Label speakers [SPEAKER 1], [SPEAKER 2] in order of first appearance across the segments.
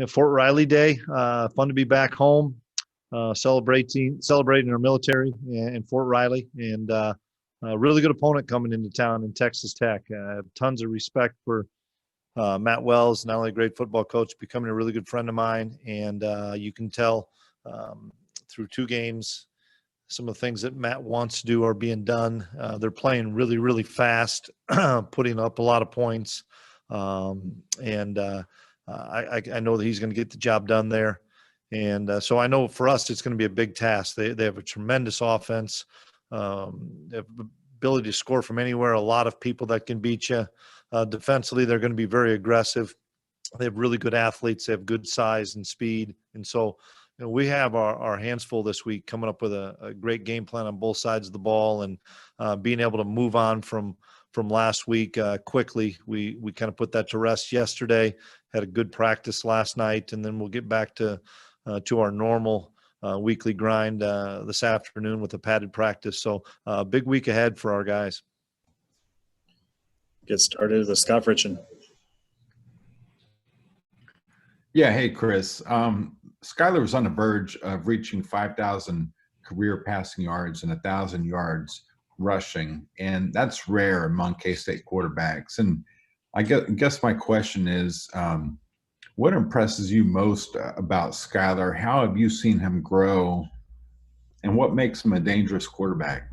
[SPEAKER 1] Fort Riley Day. Fun to be back home, celebrating our military in Fort Riley, and a really good opponent coming into town in Texas Tech. Tons of respect for Matt Wells, not only a great football coach, becoming a really good friend of mine, and you can tell through 2 games some of the things that Matt wants to do are being done. They're playing really, really fast, putting up a lot of points, and I know that he's going to get the job done there. And so I know for us, it's going to be a big task. They have a tremendous offense, they have the ability to score from anywhere, a lot of people that can beat you. Defensively, they're going to be very aggressive. They have really good athletes. They have good size and speed. And so, we have our hands full this week, coming up with a great game plan on both sides of the ball, and being able to move on from last week quickly. We kind of put that to rest yesterday, had a good practice last night, and then we'll get back to our normal weekly grind this afternoon with a padded practice. So big week ahead for our guys.
[SPEAKER 2] Get started with Scott Fritchen.
[SPEAKER 3] Yeah, hey, Chris. Skyler was on the verge of reaching 5,000 career passing yards and 1,000 yards rushing, and that's rare among K-State quarterbacks. And I guess my question is, what impresses you most about Skyler? How have you seen him grow, and what makes him a dangerous quarterback?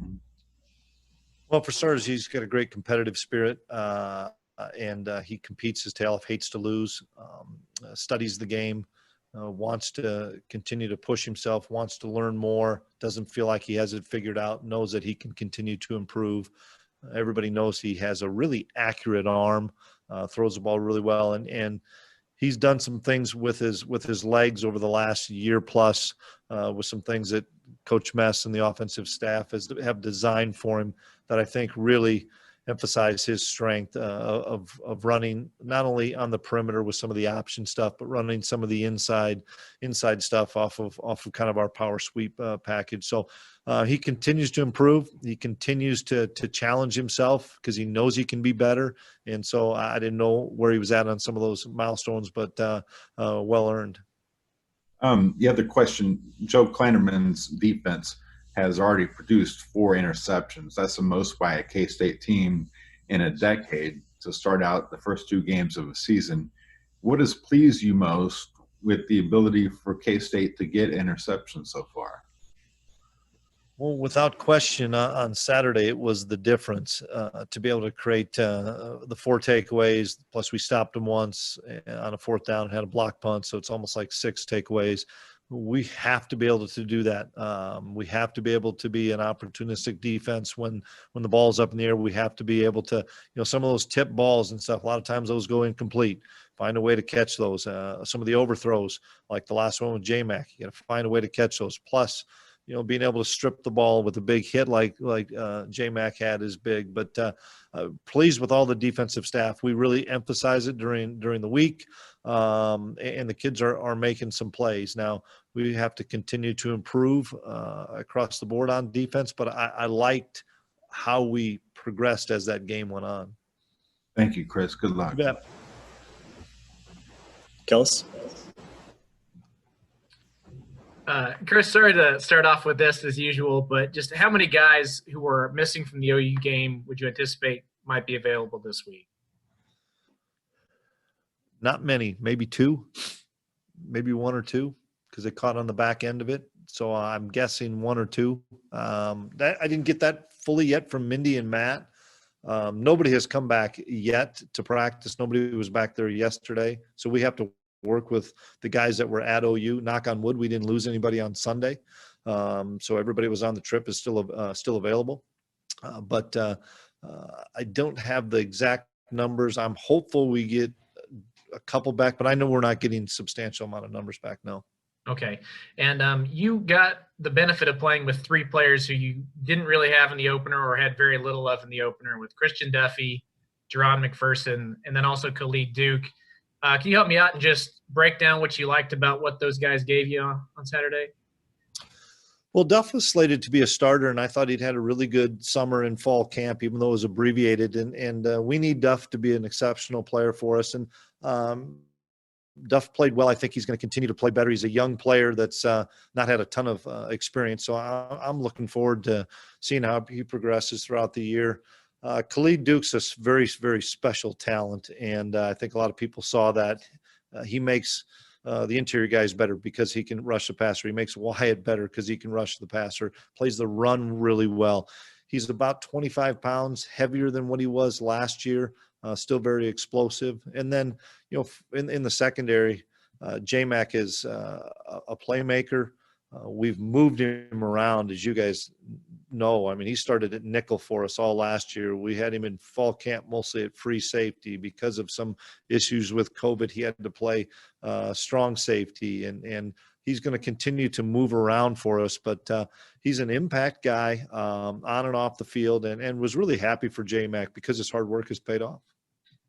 [SPEAKER 1] Well, for starters, he's got a great competitive spirit, and he competes his tail off, hates to lose, studies the game, wants to continue to push himself, wants to learn more, doesn't feel like he has it figured out, knows that he can continue to improve. Everybody knows he has a really accurate arm, throws the ball really well, and he's done some things with his legs over the last year plus, with some things that Coach Mess and the offensive staff have designed for him that I think really emphasize his strength of running not only on the perimeter with some of the option stuff, but running some of the inside stuff off of kind of our power sweep package. So he continues to improve. He continues to challenge himself because he knows he can be better. And so I didn't know where he was at on some of those milestones, but well earned.
[SPEAKER 3] The other question, Joe Kleinerman's defense has already produced 4 interceptions. That's the most by a K-State team in a decade to start out the first 2 games of a season. What has pleased you most with the ability for K-State to get interceptions so far?
[SPEAKER 1] Well, without question, on Saturday, it was the difference to be able to create the 4 takeaways. Plus, we stopped them once on a 4th down and had a block punt, so it's almost like 6 takeaways. We have to be able to do that. We have to be able to be an opportunistic defense when the ball's up in the air. We have to be able to, some of those tip balls and stuff, a lot of times those go incomplete. Find a way to catch those. Some of the overthrows, like the last one with J-Mac, you got to find a way to catch those. Plus, being able to strip the ball with a big hit like J-Mac had is big. But pleased with all the defensive staff. We really emphasize it during the week, and the kids are making some plays. Now, we have to continue to improve across the board on defense, but I liked how we progressed as that game went on.
[SPEAKER 3] Thank you, Chris. Good luck.
[SPEAKER 1] Yeah.
[SPEAKER 2] Kellis?
[SPEAKER 4] Chris, sorry to start off with this as usual, but just how many guys who were missing from the OU game would you anticipate might be available this week?
[SPEAKER 1] Not many, maybe 2, maybe 1 or 2, because they caught on the back end of it. So I'm guessing 1 or 2. I didn't get that fully yet from Mindy and Matt. Nobody has come back yet to practice. Nobody was back there yesterday. So we have to work with the guys that were at OU. Knock on wood, we didn't lose anybody on Sunday. So everybody was on the trip is still available. But I don't have the exact numbers. I'm hopeful we get a couple back, but I know we're not getting substantial amount of numbers back now.
[SPEAKER 4] Okay. And you got the benefit of playing with 3 players who you didn't really have in the opener or had very little of in the opener, with Christian Duffy, Jerron McPherson, and then also Khalid Duke. Can you help me out and just break down what you liked about what those guys gave you on Saturday?
[SPEAKER 1] Well, Duff was slated to be a starter, and I thought he'd had a really good summer and fall camp, even though it was abbreviated. And we need Duff to be an exceptional player for us. And Duff played well. I think he's going to continue to play better. He's a young player that's not had a ton of experience. So I'm looking forward to seeing how he progresses throughout the year. Khalid Duke's a very, very special talent, and I think a lot of people saw that. He makes the interior guys better because he can rush the passer. He makes Wyatt better because he can rush the passer, plays the run really well. He's about 25 pounds heavier than what he was last year, still very explosive. And then, in the secondary, J-Mac is a playmaker. We've moved him around, as you guys know. I mean, he started at nickel for us all last year. We had him in fall camp mostly at free safety. Because of some issues with COVID, he had to play strong safety, and he's going to continue to move around for us. But he's an impact guy on and off the field, and was really happy for J-Mac because his hard work has paid off.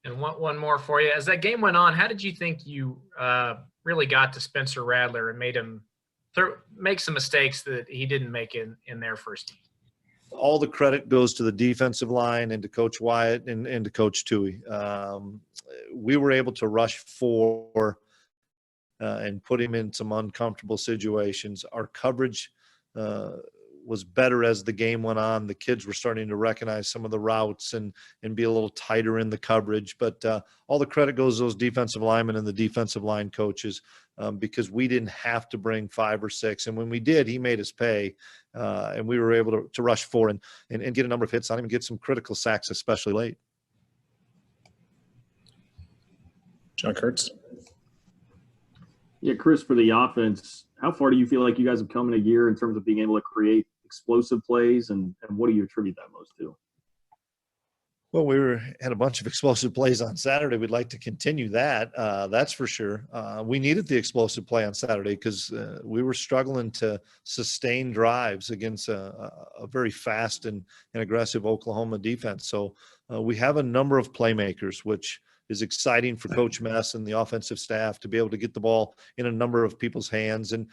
[SPEAKER 4] And one more for you. As that game went on, how did you think you really got to Spencer Rattler and made him make some mistakes that he didn't make in their first team?
[SPEAKER 1] All the credit goes to the defensive line and to Coach Wyatt and to Coach Tui. We were able to rush 4 and put him in some uncomfortable situations. Our coverage was better as the game went on. The kids were starting to recognize some of the routes and be a little tighter in the coverage. But all the credit goes to those defensive linemen and the defensive line coaches, because we didn't have to bring 5 or 6. And when we did, he made us pay. And we were able to rush 4 and get a number of hits on him and get some critical sacks, especially late.
[SPEAKER 2] John Kurtz.
[SPEAKER 5] Yeah, Chris, for the offense, how far do you feel like you guys have come in a year in terms of being able to create explosive plays, and what do you attribute that most to?
[SPEAKER 1] Well, we had a bunch of explosive plays on Saturday. We'd like to continue that. That's for sure. We needed the explosive play on Saturday because we were struggling to sustain drives against a very fast and aggressive Oklahoma defense. So we have a number of playmakers, which is exciting for Coach Mess and the offensive staff to be able to get the ball in a number of people's hands. And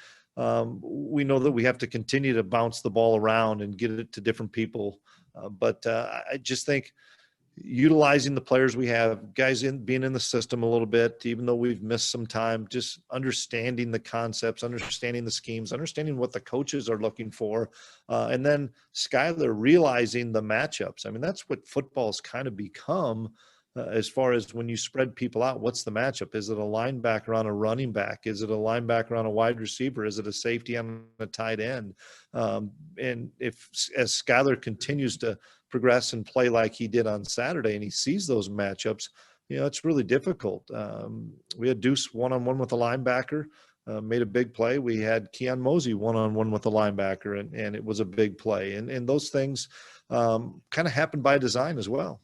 [SPEAKER 1] we know that we have to continue to bounce the ball around and get it to different people. But I just think utilizing the players we have, guys being in the system a little bit, even though we've missed some time, just understanding the concepts, understanding the schemes, understanding what the coaches are looking for. And then Skylar realizing the matchups. I mean, that's what football's kind of become. As far as when you spread people out, what's the matchup? Is it a linebacker on a running back? Is it a linebacker on a wide receiver? Is it a safety on a tight end? And as Skylar continues to progress and play like he did on Saturday, and he sees those matchups, it's really difficult. We had Deuce one-on-one with a linebacker, made a big play. We had Keon Mosey one-on-one with a linebacker, and it was a big play. And those things kind of happen by design as well.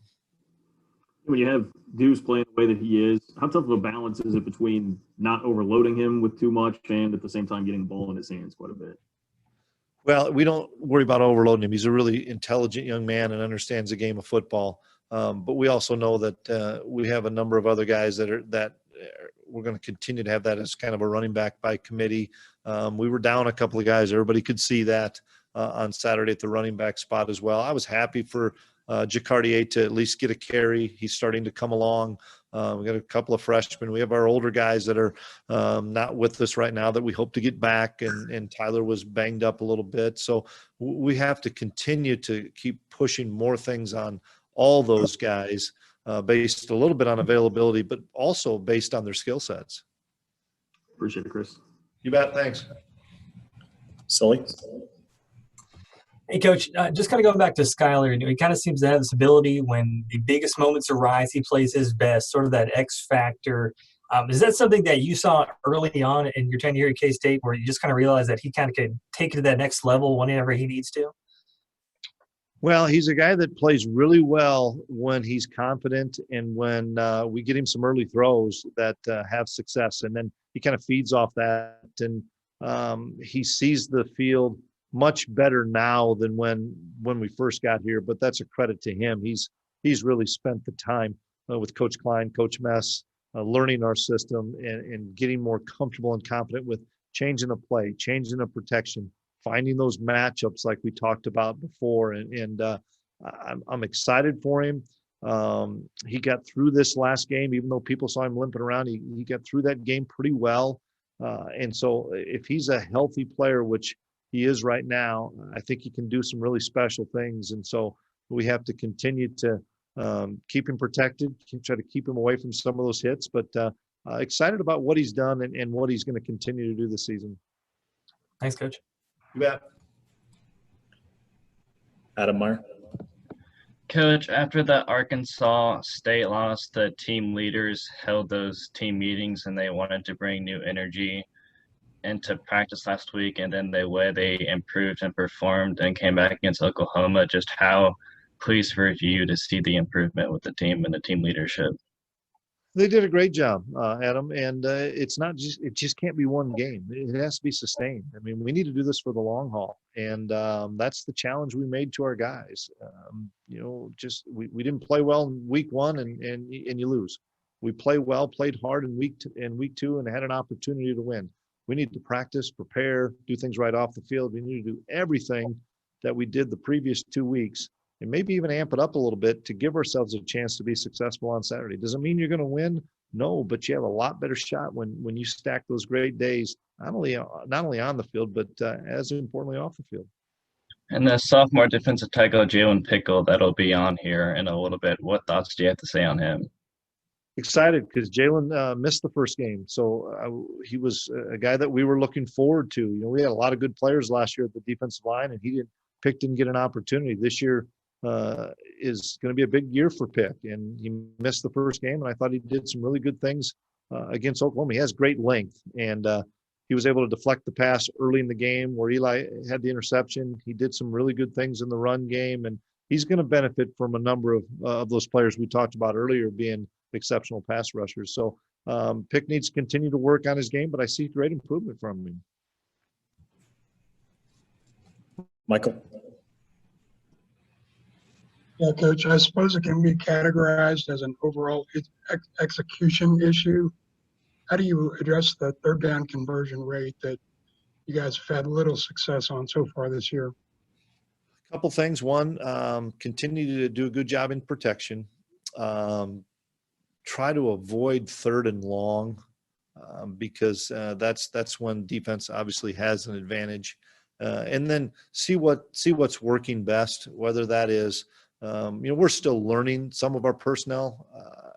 [SPEAKER 5] When you have Deuce playing the way that he is, how tough of a balance is it between not overloading him with too much and at the same time getting the ball in his hands quite a bit?
[SPEAKER 1] Well, we don't worry about overloading him. He's a really intelligent young man and understands the game of football. But we also know that we have a number of other guys that we're going to continue to have that as kind of a running back by committee. We were down a couple of guys. Everybody could see that on Saturday at the running back spot as well. I was happy for Jacardier to at least get a carry. He's starting to come along. We got a couple of freshmen. We have our older guys that are not with us right now that we hope to get back, and Tyler was banged up a little bit. So we have to continue to keep pushing more things on all those guys based a little bit on availability, but also based on their skill sets.
[SPEAKER 5] Appreciate it, Chris.
[SPEAKER 1] You bet. Thanks.
[SPEAKER 2] Sully.
[SPEAKER 6] Hey, Coach, just kind of going back to Skylar, he kind of seems to have this ability when the biggest moments arise, he plays his best, sort of that X factor. Is that something that you saw early on in your tenure at K-State where you just kind of realized that he kind of could take it to that next level whenever he needs to?
[SPEAKER 1] Well, he's a guy that plays really well when he's confident and when we get him some early throws that have success. And then he kind of feeds off that, and he sees the field much better now than when we first got here, but that's a credit to him. He's really spent the time with Coach Klein, Coach Mess, learning our system and getting more comfortable and confident with changing a play, changing a protection, finding those matchups like we talked about before. And I'm excited for him. He got through this last game, even though people saw him limping around. He got through that game pretty well. And so if he's a healthy player, which he is right now, I think he can do some really special things. And so we have to continue to keep him protected, try to keep him away from some of those hits, but excited about what he's done and what he's going to continue to do this season.
[SPEAKER 6] Thanks, Coach.
[SPEAKER 1] You bet.
[SPEAKER 2] Adam Meyer.
[SPEAKER 7] Coach, after the Arkansas State loss, the team leaders held those team meetings and they wanted to bring new energy into practice last week. And then the way they improved and performed and came back against Oklahoma, just how pleased were you to see the improvement with the team and the team leadership?
[SPEAKER 1] They did a great job, Adam, and it just can't be one game. It has to be sustained. I mean, we need to do this for the long haul, and that's the challenge we made to our guys. We didn't play well in week one, and you lose. We play well, played hard in week two, and had an opportunity to win. We need to practice, prepare, do things right off the field. We need to do everything that we did the previous 2 weeks, and maybe even amp it up a little bit to give ourselves a chance to be successful on Saturday. Doesn't mean you're going to win, no, but you have a lot better shot when you stack those great days, not only on the field, but as importantly off the field.
[SPEAKER 7] And the sophomore defensive tackle, Jalen Pickle, that'll be on here in a little bit. What thoughts do you have to say on him?
[SPEAKER 1] Excited because Jalen missed the first game. So he was a guy that we were looking forward to. We had a lot of good players last year at the defensive line, and Pick didn't get an opportunity. This year is going to be a big year for Pick, and he missed the first game, and I thought he did some really good things against Oklahoma. He has great length, and he was able to deflect the pass early in the game where Eli had the interception. He did some really good things in the run game, and he's going to benefit from a number of those players we talked about earlier being exceptional pass rushers. So Pick needs to continue to work on his game, but I see great improvement from him.
[SPEAKER 2] Michael.
[SPEAKER 8] Yeah, Coach, I suppose it can be categorized as an overall execution issue. How do you address the third down conversion rate that you guys have had little success on so far this year?
[SPEAKER 1] A couple things. One, continue to do a good job in protection. Try to avoid third and long because that's when defense obviously has an advantage. And then see what's working best, whether that is we're still learning some of our personnel,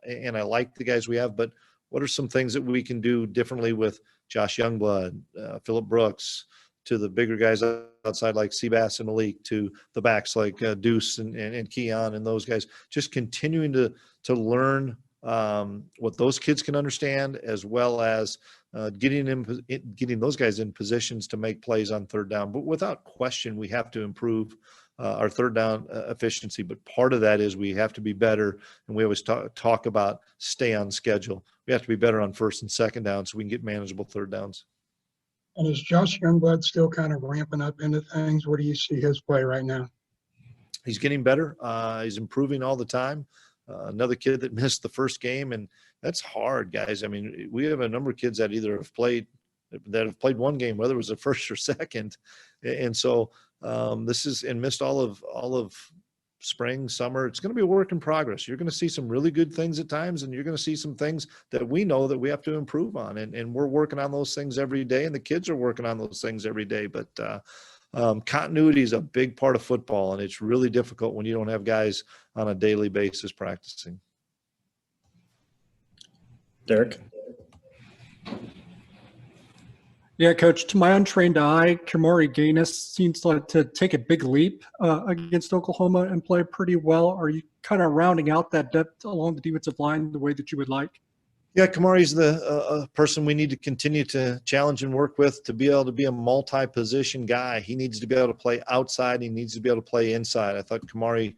[SPEAKER 1] and I like the guys we have, but what are some things that we can do differently with Josh Youngblood, Phillip Brooks, to the bigger guys outside like Seabass and Malik, to the backs like Deuce and Keon and those guys, just continuing to learn what those kids can understand, as well as getting those guys in positions to make plays on third down. But without question, we have to improve our third down efficiency. But part of that is we have to be better, and we always talk about stay on schedule. We have to be better on first and second down so we can get manageable third downs.
[SPEAKER 8] And is Josh Youngblood still kind of ramping up into things? Where do you see his play right now?
[SPEAKER 1] He's getting better. He's improving all the time. Another kid that missed the first game, and that's hard, guys. I mean, we have a number of kids that either have played one game, whether it was the first or second, and so this is and missed all of spring, summer. It's going to be a work in progress. You're going to see some really good things at times, and you're going to see some things that we know that we have to improve on, and we're working on those things every day, and the kids are working on those things every day. But continuity is a big part of football, and it's really difficult when you don't have guys on a daily basis practicing.
[SPEAKER 2] Derek.
[SPEAKER 9] Yeah, Coach, to my untrained eye, Kamari Gaines seems like to take a big leap against Oklahoma and play pretty well. Are you kind of rounding out that depth along the defensive line the way that you would like?
[SPEAKER 1] Yeah, Kamari's the person we need to continue to challenge and work with to be able to be a multi-position guy. He needs to be able to play outside. He needs to be able to play inside. I thought Kamari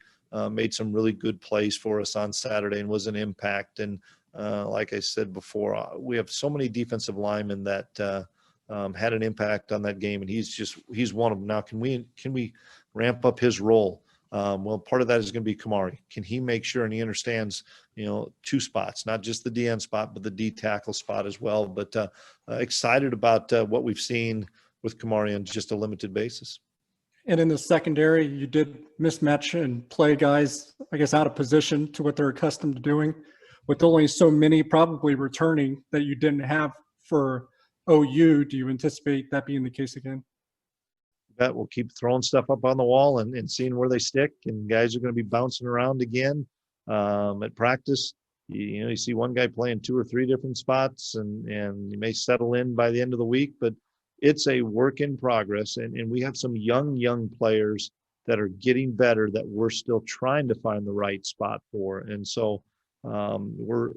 [SPEAKER 1] made some really good plays for us on Saturday and was an impact. And like I said before, we have so many defensive linemen that had an impact on that game, and he's one of them. Now, can we ramp up his role? Well, part of that is going to be Kamari. Can he make sure and he understands, two spots, not just the DN spot, but the D tackle spot as well. But excited about what we've seen with Kamari on just a limited basis.
[SPEAKER 9] And in the secondary, you did mismatch and play guys, I guess, out of position to what they're accustomed to doing, with only so many probably returning that you didn't have for OU. Do you anticipate that being the case again?
[SPEAKER 1] Bet we'll keep throwing stuff up on the wall and seeing where they stick, and guys are going to be bouncing around again at practice. You see one guy playing 2 or 3 different spots, and you may settle in by the end of the week, but it's a work in progress. And we have some young players that are getting better that we're still trying to find the right spot for. And so we're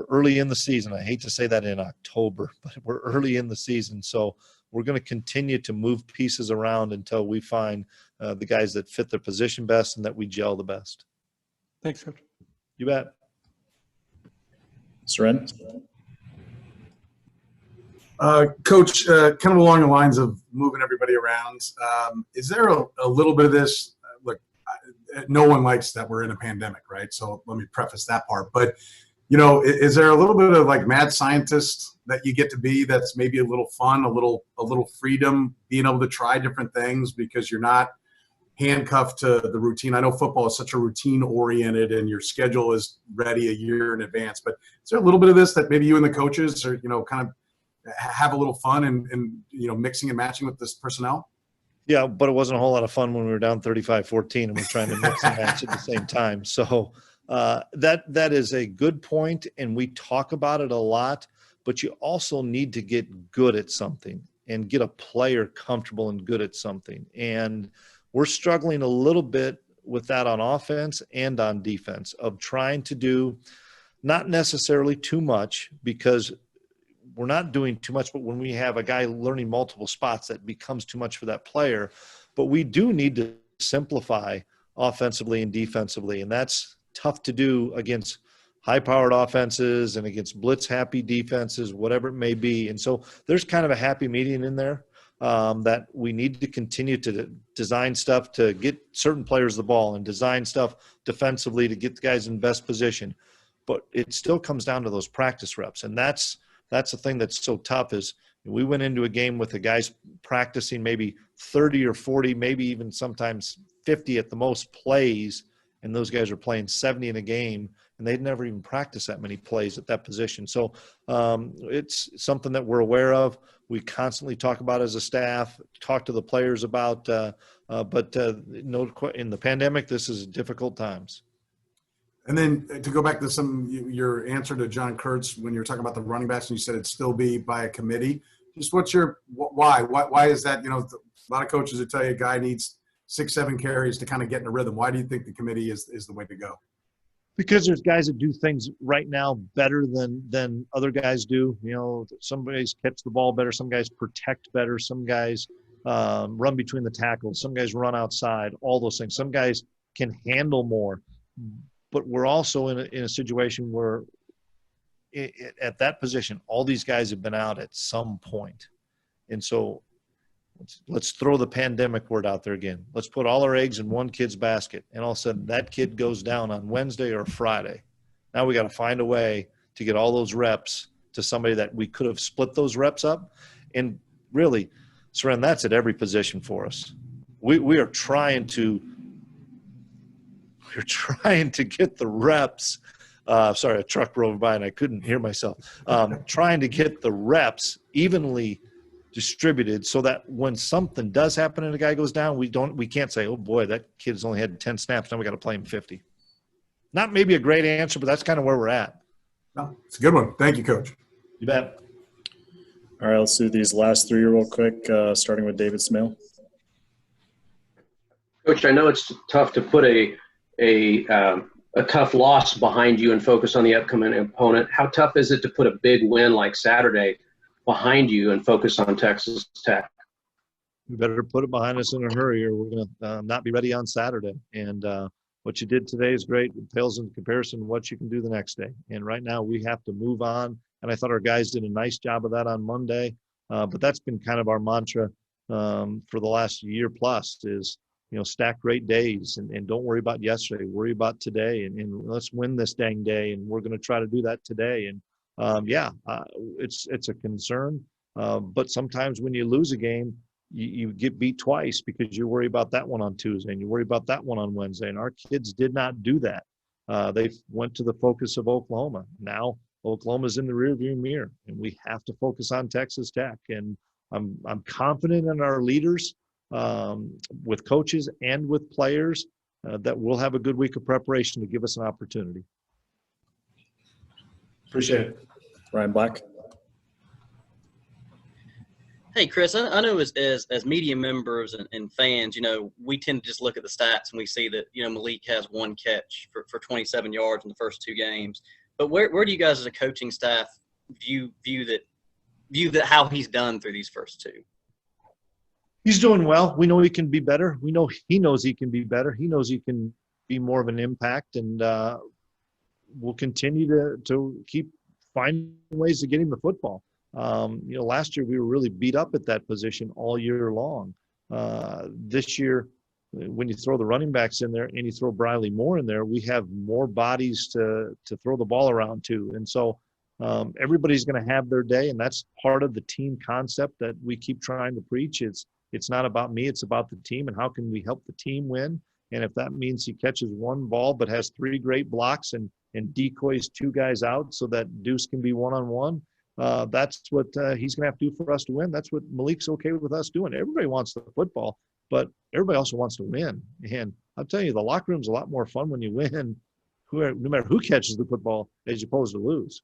[SPEAKER 1] early in the season. I hate to say that in October, but we're early in the season. So we're going to continue to move pieces around until we find the guys that fit their position best and that we gel the best.
[SPEAKER 9] Thanks, Coach.
[SPEAKER 1] You bet.
[SPEAKER 2] Seren?
[SPEAKER 10] Coach, kind of along the lines of moving everybody around, is there a little bit of this? Look, no one likes that we're in a pandemic, right? So let me preface that part. But, is there a little bit of like mad scientist that you get to be that's maybe a little fun, a little freedom, being able to try different things because you're not handcuffed to the routine? I know football is such a routine oriented and your schedule is ready a year in advance, but is there a little bit of this that maybe you and the coaches are, kind of have a little fun and mixing and matching with this personnel?
[SPEAKER 1] Yeah, but it wasn't a whole lot of fun when we were down 35-14 and we're trying to mix and match at the same time. So that is a good point, and we talk about it a lot, but you also need to get good at something and get a player comfortable and good at something. And we're struggling a little bit with that on offense and on defense, of trying to do not necessarily too much, because we're not doing too much, but when we have a guy learning multiple spots, that becomes too much for that player. But we do need to simplify offensively and defensively, and that's tough to do against high-powered offenses and against blitz-happy defenses, whatever it may be. And so there's kind of a happy medium in there that we need to continue to design stuff to get certain players the ball and design stuff defensively to get the guys in best position. But it still comes down to those practice reps, and that's the thing that's so tough. Is we went into a game with the guys practicing maybe 30 or 40, maybe even sometimes 50 at the most plays, and those guys are playing 70 in a game, and they'd never even practiced that many plays at that position. So it's something that we're aware of. We constantly talk about as a staff, talk to the players about, but in the pandemic, this is difficult times.
[SPEAKER 10] And then to go back to your answer to John Kurtz when you were talking about the running backs, and you said it'd still be by a committee. Just what's your why? Why is that? A lot of coaches would tell you a guy needs 6-7 carries to kind of get in a rhythm. Why do you think the committee is the way to go?
[SPEAKER 1] Because there's guys that do things right now better than other guys do. Some guys catch the ball better, some guys protect better, some guys run between the tackles, some guys run outside, all those things. Some guys can handle more. But we're also in a situation where at that position, all these guys have been out at some point. And so let's throw the pandemic word out there again. Let's put all our eggs in one kid's basket. And all of a sudden that kid goes down on Wednesday or Friday. Now we got to find a way to get all those reps to somebody that we could have split those reps up. And really, Seren, that's at every position for us. We are trying to get the reps. Sorry, a truck drove by and I couldn't hear myself. Trying to get the reps evenly distributed so that when something does happen and a guy goes down, we can't say, oh boy, that kid's only had 10 snaps, now we got to play him 50. Not maybe a great answer, but that's kind of where we're at.
[SPEAKER 10] No, it's a good one. Thank you, Coach.
[SPEAKER 1] You bet.
[SPEAKER 2] All right, let's do these last 3 real quick, starting with David Smale.
[SPEAKER 11] Coach, I know it's tough to put a tough loss behind you and focus on the upcoming opponent. How tough is it to put a big win like Saturday behind you and focus on Texas Tech?
[SPEAKER 1] We better put it behind us in a hurry, or we're going to not be ready on Saturday. And what you did today is great. It pales in comparison to what you can do the next day. And right now we have to move on. And I thought our guys did a nice job of that on Monday. But that's been kind of our mantra for the last year plus is, stack great days and don't worry about yesterday. Worry about today and let's win this dang day. And we're going to try to do that today. And it's a concern. But sometimes when you lose a game, you get beat twice because you worry about that one on Tuesday and you worry about that one on Wednesday. And our kids did not do that. They went to the focus of Oklahoma. Now Oklahoma's in the rearview mirror, and we have to focus on Texas Tech. And I'm confident in our leaders, with coaches and with players, that we'll have a good week of preparation to give us an opportunity.
[SPEAKER 2] Appreciate it. Ryan Black.
[SPEAKER 12] Hey, Chris, I know as media members and fans, we tend to just look at the stats and we see that, Malik has one catch for 27 yards in the first two games. But where do you guys as a coaching staff view that how he's done through these first two?
[SPEAKER 1] He's doing well. We know he can be better. We know he knows he can be better. He knows he can be more of an impact, and we'll continue to keep finding ways to get him the football. Last year we were really beat up at that position all year long. This year, when you throw the running backs in there and you throw Briley Moore in there, we have more bodies to throw the ball around to. And so everybody's going to have their day, and that's part of the team concept that we keep trying to preach. It's not about me, it's about the team, and how can we help the team win. And if that means he catches one ball but has three great blocks and decoys two guys out so that Deuce can be one-on-one, that's what he's going to have to do for us to win. That's what Malik's okay with us doing. Everybody wants the football, but everybody also wants to win. And I'll tell you, the locker room's a lot more fun when you win, no matter who catches the football, as opposed to lose.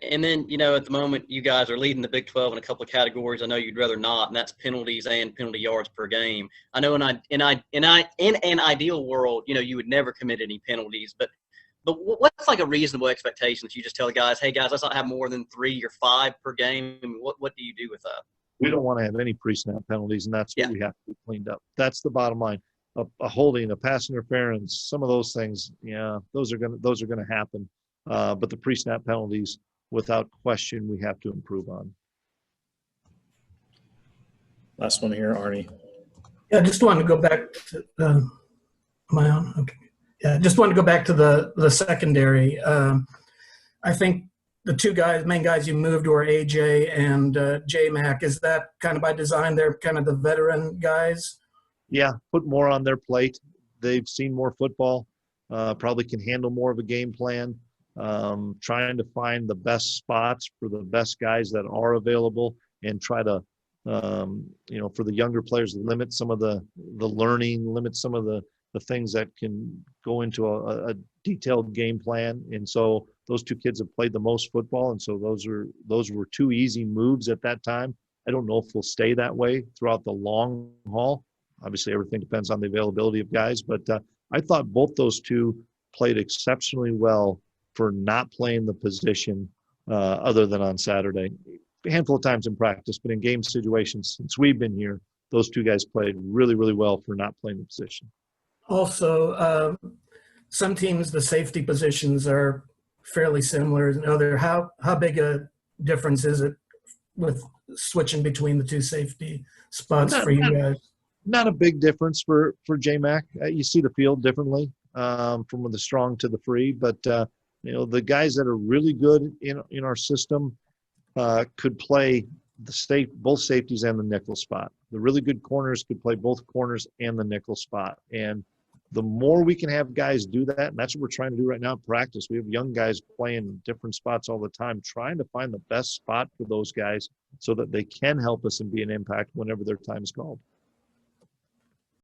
[SPEAKER 12] And then, at the moment, you guys are leading the Big 12 in a couple of categories. I know you'd rather not, and that's penalties and penalty yards per game. I know in an ideal world, you would never commit any penalties, but what's like a reasonable expectation that you just tell the guys, hey guys, let's not have more than 3 or 5 per game? I mean, what do you do with that?
[SPEAKER 1] We don't want to have any pre-snap penalties, and that's what we have to be cleaned up. That's the bottom line. A holding, a pass interference, some of those things, those are gonna happen. But the pre-snap penalties, without question, we have to improve on.
[SPEAKER 2] Last one here, Arnie.
[SPEAKER 13] Yeah, I just wanted to go back to my own. Okay. Yeah, just wanted to go back to the secondary. I think the two main guys you moved were AJ and J-Mac. Is that kind of by design? They're kind of the veteran guys? Yeah,
[SPEAKER 1] put more on their plate. They've seen more football, probably can handle more of a game plan. Trying to find the best spots for the best guys that are available, and try to, for the younger players, limit some of the learning, limit some of the things that can go into a detailed game plan. And so those two kids have played the most football, and so those were two easy moves at that time. I don't know if we'll stay that way throughout the long haul. Obviously, everything depends on the availability of guys, but I thought both those two played exceptionally well for not playing the position other than on Saturday. A handful of times in practice, but in game situations since we've been here, those two guys played really, really well for not playing the position.
[SPEAKER 13] Also, some teams, the safety positions are fairly similar than other. How big a difference is it with switching between the two safety spots for you guys?
[SPEAKER 1] Not a big difference for J-Mac. You see the field differently from the strong to the free, but the guys that are really good in our system could play both safeties and the nickel spot. The really good corners could play both corners and the nickel spot. And the more we can have guys do that, and that's what we're trying to do right now in practice. We have young guys playing different spots all the time, trying to find the best spot for those guys so that they can help us and be an impact whenever their time is called.